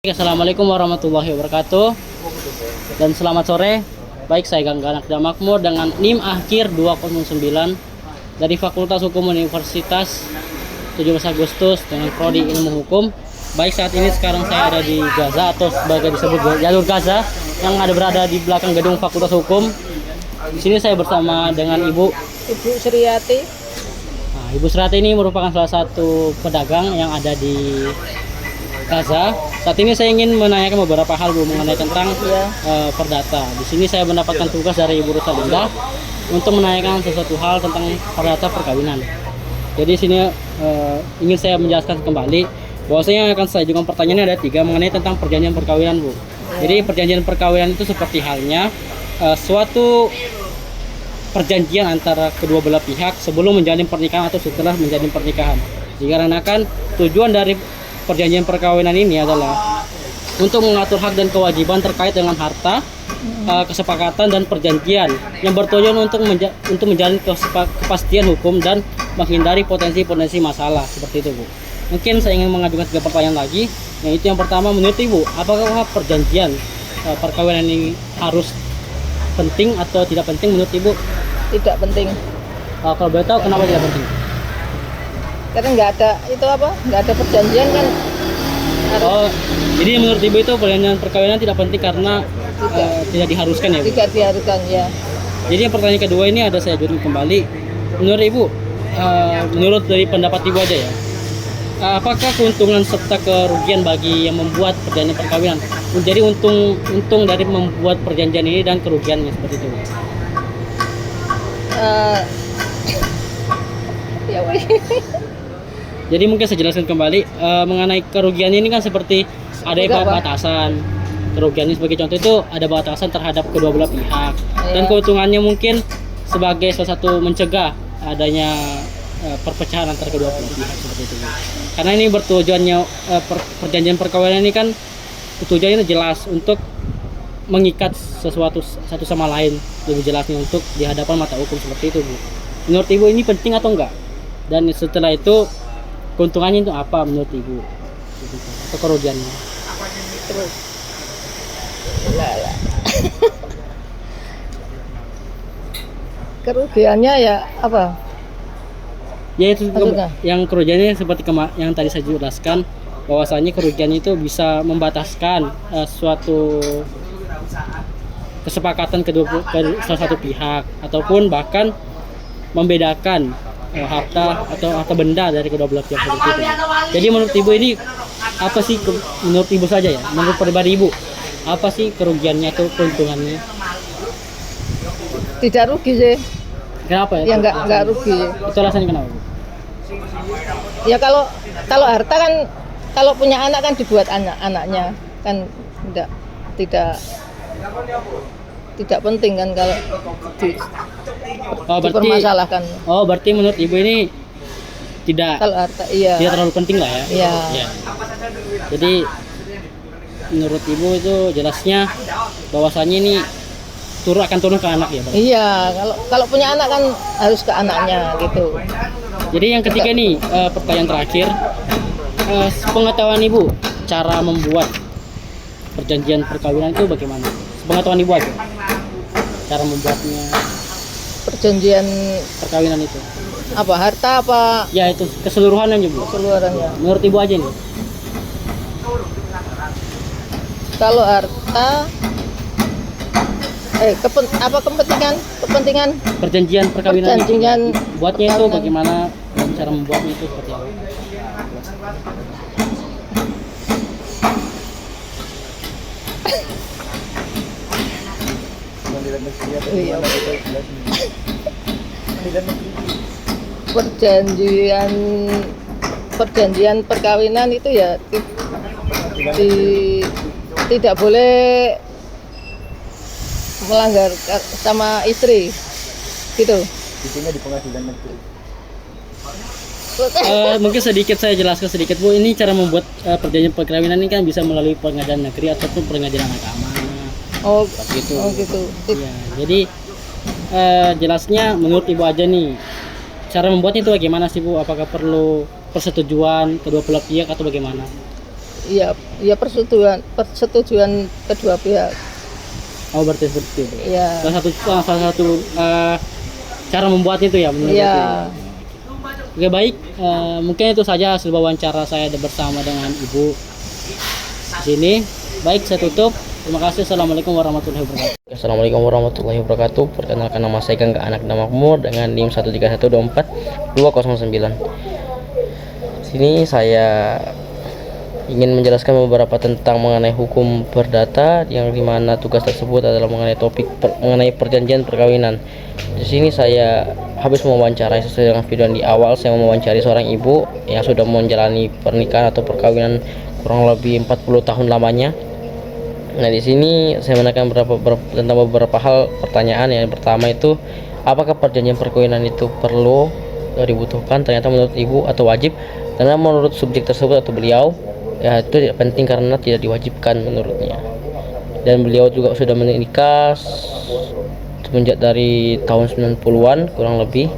Assalamualaikum warahmatullahi wabarakatuh. Dan selamat sore. Baik, saya Gangga Nakda Makmur dengan NIM akhir 209 dari Fakultas Hukum Universitas 17 Agustus dengan prodi Ilmu Hukum. Baik, saat ini sekarang saya ada di Gaza atau sebagai disebut jalur Gaza yang ada berada di belakang gedung Fakultas Hukum. Di sini saya bersama dengan Ibu Sriati. Nah, Ibu Sriati ini merupakan salah satu pedagang yang ada di Gaza. Saat ini saya ingin menanyakan beberapa hal Bu mengenai tentang perdata. Di sini saya mendapatkan tugas dari Ibu Rosalinda untuk menanyakan sesuatu hal tentang perdata perkawinan. Jadi sini ingin saya menjelaskan kembali bahwasanya yang akan saya ajukan pertanyaannya ada 3 mengenai tentang perjanjian perkawinan Bu. Jadi perjanjian perkawinan itu seperti halnya suatu perjanjian antara kedua belah pihak sebelum menjalin pernikahan atau setelah menjalin pernikahan. Dikarenakan tujuan dari perjanjian perkawinan ini adalah untuk mengatur hak dan kewajiban terkait dengan harta, kesepakatan dan perjanjian yang bertujuan untuk menjalin kepastian hukum dan menghindari potensi-potensi masalah seperti itu Bu. Mungkin saya ingin mengajukan 3 pertanyaan lagi, yaitu yang pertama, menurut Ibu, apakah perjanjian perkawinan ini harus penting atau tidak penting menurut Ibu? Tidak penting. Kalau boleh tahu kenapa tidak penting? Karena nggak ada perjanjian kan. Oh, jadi menurut Ibu itu perjanjian perkawinan tidak penting karena tidak diharuskan ya Bu? Tidak diharuskan ya. Jadi yang pertanyaan kedua ini ada saya ajukan kembali. Menurut Ibu, menurut dari pendapat Ibu aja ya, apakah keuntungan serta kerugian bagi yang membuat perjanjian perkawinan? Jadi untung dari membuat perjanjian ini dan kerugiannya seperti itu. Ya wih. Jadi mungkin saya jelaskan kembali mengenai kerugiannya ini kan seperti ada batasan. Kerugiannya sebagai contoh itu ada batasan terhadap kedua belah pihak. Dan keuntungannya mungkin sebagai salah satu mencegah adanya perpecahan antara kedua belah pihak seperti itu. Karena ini bertujuannya perjanjian perkawinan ini kan tujuannya jelas untuk mengikat sesuatu satu sama lain, lebih jelasnya untuk di hadapan mata hukum seperti itu Bu. Menurut Ibu ini penting atau enggak? Dan setelah itu keuntungannya itu apa menurut Ibu? Atau kerugiannya? Terus. Kerugiannya ya apa? Ya itu yang kerugiannya seperti yang tadi saya jelaskan, bahwasanya kerugiannya itu bisa membataskan suatu kesepakatan salah satu pihak ataupun bahkan membedakan harta atau benda dari kedua belah pihak seperti itu. Jadi menurut Ibu ini apa sih menurut Ibu saja ya, menurut pribadi Ibu apa sih kerugiannya atau keuntungannya? Tidak rugi sih. Kenapa ya? Ya nggak rugi. Itu alasannya kenapa Bu? Ya kalau harta kan, kalau punya anak kan dibuat anaknya kan tidak penting kan kalau dipermasalahkan. Berarti menurut Ibu ini tidak Kalau harta tidak terlalu penting lah ya. Iya. Ya. Jadi menurut Ibu itu jelasnya bahwasannya ini akan turun ke anak ya Bang? Iya, kalau punya anak kan harus ke anaknya gitu. Jadi yang ketiga nih, pertanyaan terakhir, pengetahuan Ibu cara membuat perjanjian perkawinan itu bagaimana? Pengetahuan Ibu aja, cara membuatnya Perjanjian perkawinan itu. apa, harta apa? Ya itu keseluruhannya Bu. Keseluruhannya. Menurut Ibu aja nih. Kalau harta, kepentingan Perjanjian perkawinan. Perjanjian buatnya itu perkawinan. bagaimana dan cara membuatnya itu seperti apa? Iya. Perjanjian perkawinan itu ya tidak boleh melanggar sama istri gitu. Isinya di pengadilan negeri. Mungkin sedikit saya jelaskan sedikit Bu, ini cara membuat perjanjian perkawinan ini kan bisa melalui pengadilan negeri ataupun pengadilan agama. Oh gitu. Oh gitu. Ya, jadi jelasnya menurut Ibu aja nih, cara membuatnya itu bagaimana sih Bu? Apakah perlu persetujuan kedua belah pihak atau bagaimana? Iya, Ya persetujuan kedua pihak. Oh, berarti seperti itu. Ya. Salah satu cara membuat itu ya menurut Ya. Oke, baik, mungkin itu saja hasil wawancara saya bersama dengan Ibu di sini. Baik, saya tutup. Terima kasih. Assalamualaikum warahmatullahi wabarakatuh. Assalamualaikum warahmatullahi wabarakatuh. Perkenalkan, nama saya Gangga Anak Makmur dengan NIM 13124-209. Sini saya ingin menjelaskan beberapa tentang mengenai hukum perdata, yang dimana tugas tersebut adalah mengenai topik mengenai perjanjian perkawinan. Di sini saya habis mewawancarai sesuai dengan video di awal. Saya mewawancari seorang ibu yang sudah menjalani pernikahan atau perkawinan kurang lebih 40 tahun lamanya. Nah, di sini saya menanyakan tentang beberapa hal pertanyaan. Yang pertama itu, apakah perjanjian perkawinan itu perlu atau dibutuhkan? Ternyata menurut ibu atau wajib, karena menurut subjek tersebut atau beliau, ya itu tidak penting karena tidak diwajibkan menurutnya. Dan beliau juga sudah menikah semenjak dari tahun 90-an kurang lebih.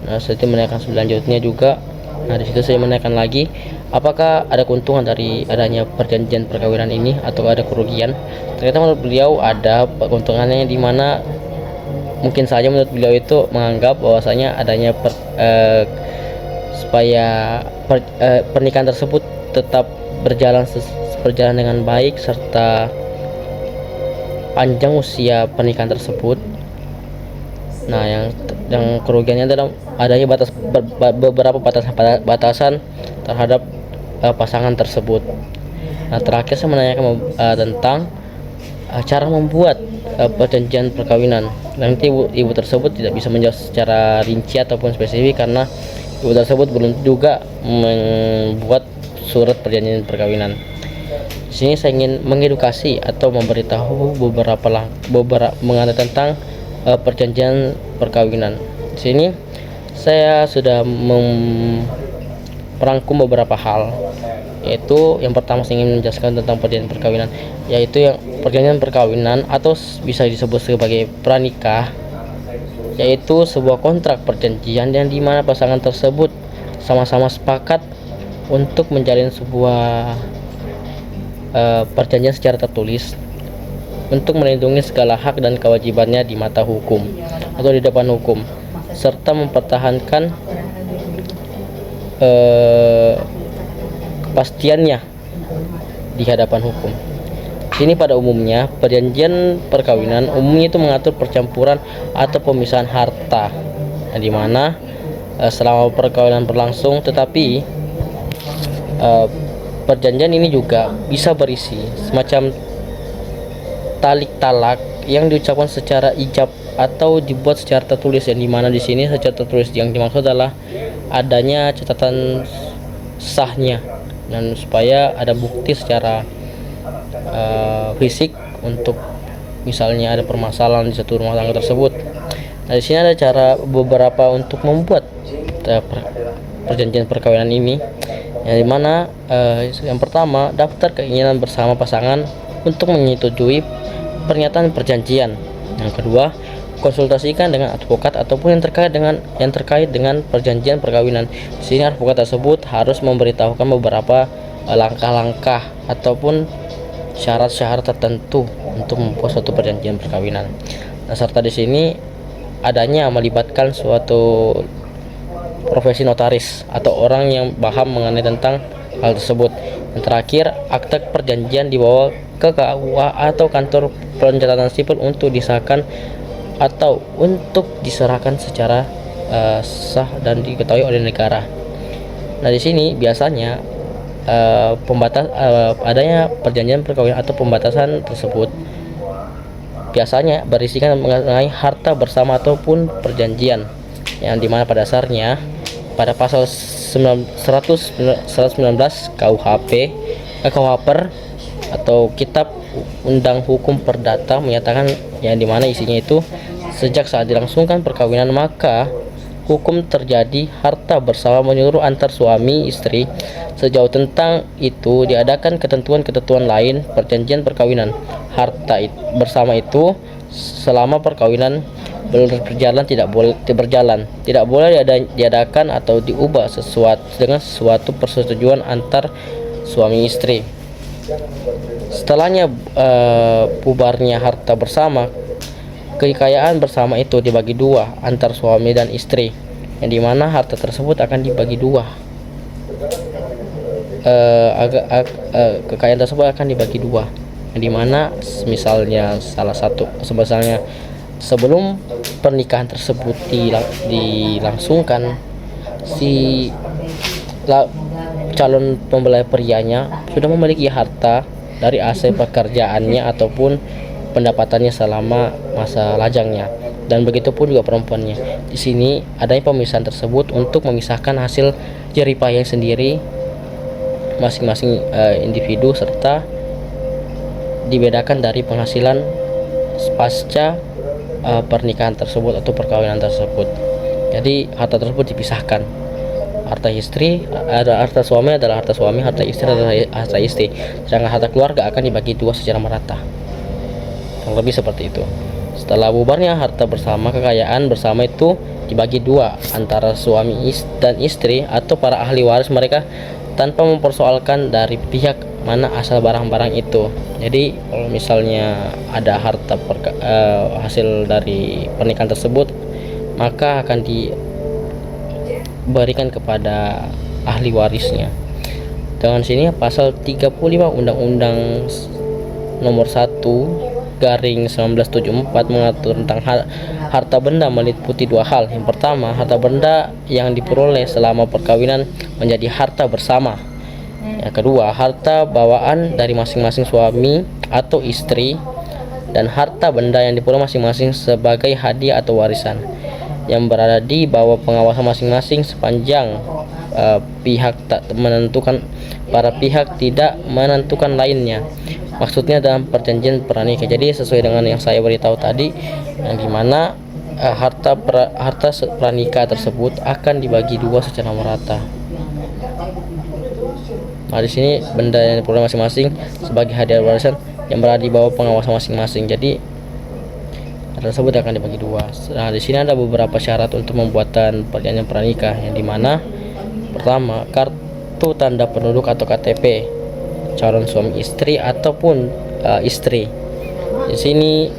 Nah, saya menanyakan selanjutnya juga. Nah, di situ saya menanyakan lagi, apakah ada keuntungan dari adanya perjanjian perkawinan ini atau ada kerugian? Ternyata menurut beliau ada keuntungannya, di mana mungkin saja menurut beliau itu menganggap bahwasanya adanya supaya pernikahan tersebut tetap berjalan dengan baik serta panjang usia pernikahan tersebut. Nah, yang kerugiannya adalah adanya beberapa batasan terhadap pasangan tersebut. Nah, terakhir saya menanyakan tentang cara membuat perjanjian perkawinan. Nanti ibu tersebut tidak bisa menjawab secara rinci ataupun spesifik karena ibu tersebut belum juga membuat surat perjanjian perkawinan. Di sini saya ingin mengedukasi atau memberitahu beberapa mengenai tentang perjanjian perkawinan. Di sini saya sudah merangkum beberapa hal, yaitu yang pertama saya ingin menjelaskan tentang perjanjian perkawinan, yaitu yang perjanjian perkawinan atau bisa disebut sebagai pranikah, yaitu sebuah kontrak perjanjian yang dimana pasangan tersebut sama-sama sepakat untuk menjalin sebuah perjanjian secara tertulis untuk melindungi segala hak dan kewajibannya di mata hukum atau di depan hukum, serta mempertahankan kepastiannya di hadapan hukum. Ini pada umumnya perjanjian perkawinan umumnya itu mengatur percampuran atau pemisahan harta, yang dimana selama perkawinan berlangsung, tetapi perjanjian ini juga bisa berisi semacam talik talak yang diucapkan secara ijab atau dibuat secara tertulis, yang dimana di sini secara tertulis yang dimaksud adalah adanya catatan sahnya dan supaya ada bukti secara fisik untuk misalnya ada permasalahan di satu rumah tangga tersebut. Nah, di sini ada cara beberapa untuk membuat perjanjian perkawinan ini, yang dimana yang pertama, daftar keinginan bersama pasangan untuk menyetujui pernyataan perjanjian. Yang kedua, konsultasikan dengan advokat ataupun yang terkait dengan perjanjian perkawinan. Di sini advokat tersebut harus memberitahukan beberapa langkah-langkah ataupun syarat-syarat tertentu untuk membuat suatu perjanjian perkawinan. Nah, serta di sini adanya melibatkan suatu profesi notaris atau orang yang paham mengenai tentang hal tersebut. Yang terakhir, akte perjanjian dibawa ke KUA atau kantor pencatatan sipil untuk disahkan atau untuk diserahkan secara sah dan diketahui oleh negara. Nah, di sini biasanya adanya perjanjian perkawinan atau pembatasan tersebut biasanya berisikan mengenai harta bersama ataupun perjanjian, yang dimana pada dasarnya pada pasal 119 KUHP atau Kitab Undang Hukum Perdata menyatakan, yang dimana isinya itu sejak saat dilangsungkan perkawinan maka hukum terjadi harta bersama menyeluruh antar suami istri. Sejauh tentang itu diadakan ketentuan-ketentuan lain perjanjian perkawinan. Harta bersama itu selama perkawinan berjalan tidak boleh diadakan atau diubah dengan sesuatu persetujuan antar suami istri. Setelahnya bubarnya harta bersama, kekayaan bersama itu dibagi dua antar suami dan istri, yang dimana harta tersebut akan dibagi dua. Kekayaan tersebut akan dibagi dua, yang dimana misalnya misalnya sebelum pernikahan tersebut dilangsungkan, si calon mempelai prianya sudah memiliki harta dari hasil pekerjaannya ataupun pendapatannya selama masa lajangnya, dan begitu pun juga perempuannya. Di sini adanya pemisahan tersebut untuk memisahkan hasil jerih payah sendiri masing-masing individu, serta dibedakan dari penghasilan pasca pernikahan tersebut atau perkawinan tersebut. Jadi harta tersebut dipisahkan. Harta istri ada harta suami adalah harta suami, harta istri adalah harta istri. Sedangkan harta keluarga akan dibagi dua secara merata. Kurang lebih seperti itu. Setelah bubarnya harta bersama, kekayaan bersama itu dibagi dua antara suami dan istri atau para ahli waris mereka, tanpa mempersoalkan dari pihak mana asal barang-barang itu. Jadi kalau misalnya ada harta hasil dari pernikahan tersebut, maka akan diberikan kepada ahli warisnya. Dengan sini pasal 35 Undang-Undang Nomor 1/1974 mengatur tentang harta benda meliputi dua hal. Yang pertama, harta benda yang diperoleh selama perkawinan menjadi harta bersama. Yang kedua, harta bawaan dari masing-masing suami atau istri, dan harta benda yang diperoleh masing-masing sebagai hadiah atau warisan yang berada di bawah pengawasan masing-masing sepanjang para pihak tidak menentukan lainnya. Maksudnya dalam perjanjian pernikah. Jadi sesuai dengan yang saya beritahu tadi, yang dimana harta pranikah tersebut akan dibagi dua secara merata. Nah, di sini benda yang diperoleh masing-masing sebagai hadiah warisan yang berada di bawah pengawasan masing-masing. Jadi harta tersebut akan dibagi dua. Nah, di sini ada beberapa syarat untuk pembuatan perjanjian pranikah, yang dimana pertama, kartu tanda penduduk atau KTP calon suami istri ataupun istri. Di sini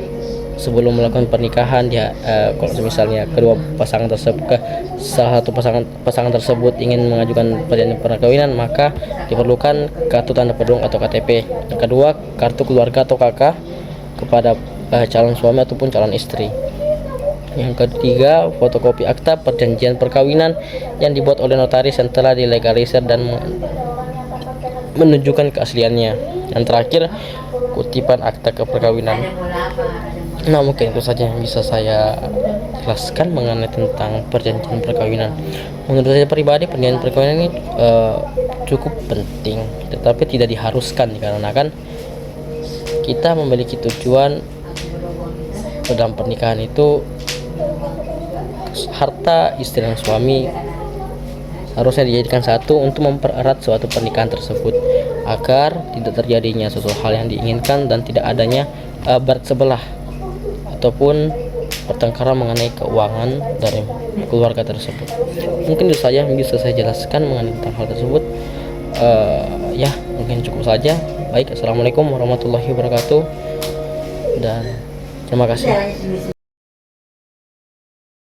sebelum melakukan pernikahan kalau misalnya kedua pasangan tersebut, salah satu pasangan tersebut ingin mengajukan perjanjian perkawinan, maka diperlukan kartu tanda penduduk atau KTP. Yang kedua, kartu keluarga atau KK kepada calon suami ataupun calon istri. Yang ketiga, fotokopi akta perjanjian perkawinan yang dibuat oleh notaris yang telah dilegalisir dan menunjukkan keasliannya. Yang terakhir, kutipan akta keperkawinan. Nah, mungkin itu saja yang bisa saya jelaskan mengenai tentang perjanjian perkawinan. Menurut saya pribadi, perjanjian perkawinan ini cukup penting, tetapi tidak diharuskan, dikarenakan kita memiliki tujuan dalam pernikahan itu harta istri dan suami harusnya dijadikan satu untuk mempererat suatu pernikahan tersebut, agar tidak terjadinya sesuatu hal yang diinginkan dan tidak adanya berat sebelah ataupun pertengkaran mengenai keuangan dari keluarga tersebut. Mungkin itu saja yang bisa saya jelaskan mengenai tentang hal tersebut. Ya, mungkin cukup saja. Baik, assalamualaikum warahmatullahi wabarakatuh, dan terima kasih.